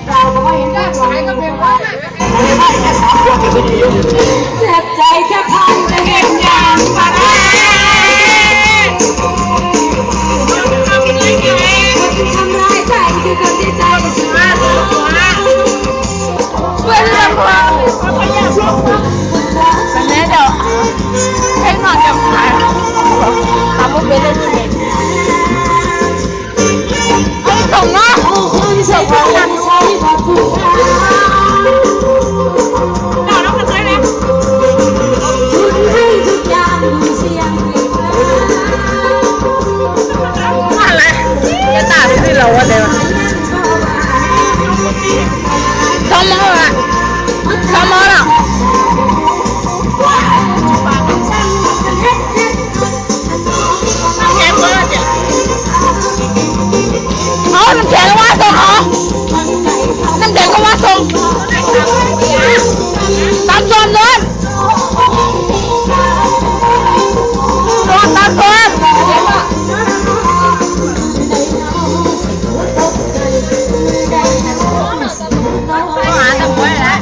เราก็เห็นได้หลายก็เป็นว่าเจ็บใจแค่พันจะเห็นอย่างปาราทำร้ายใจคือคนที่ใจสวยเพื่อนเรื่องความแต่แม่เดี๋ยวให้นอนกับใครทำมุกเป็นได้ที่ไหนให้ส่งนะส่งกันใช้บัตรผู้ชายเราต้องกันใช่ไหมคุณให้ทุกอย่างดูเสียงดีอะไรจะตาที่เราว่าเดี๋ยวทำมาละทำมาละน้ำแข็งว่าส่งเหรอน้ำแข็งก็ว่าส่งตามส่วนเดินตามส่วนหาตะกั่วแล้ว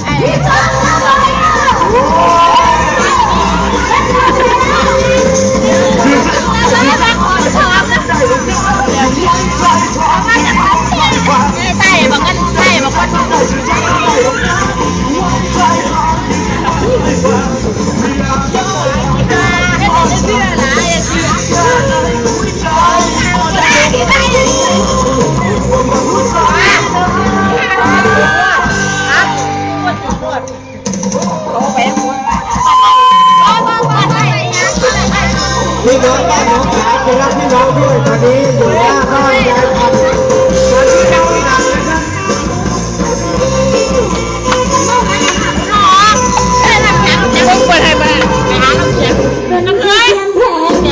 พี่น้องบ้านน้องขาไปรับพี่น้องด้วยตอนนี้อยู่หน้าบ้านยายพันธุ์ตอนนี้เรา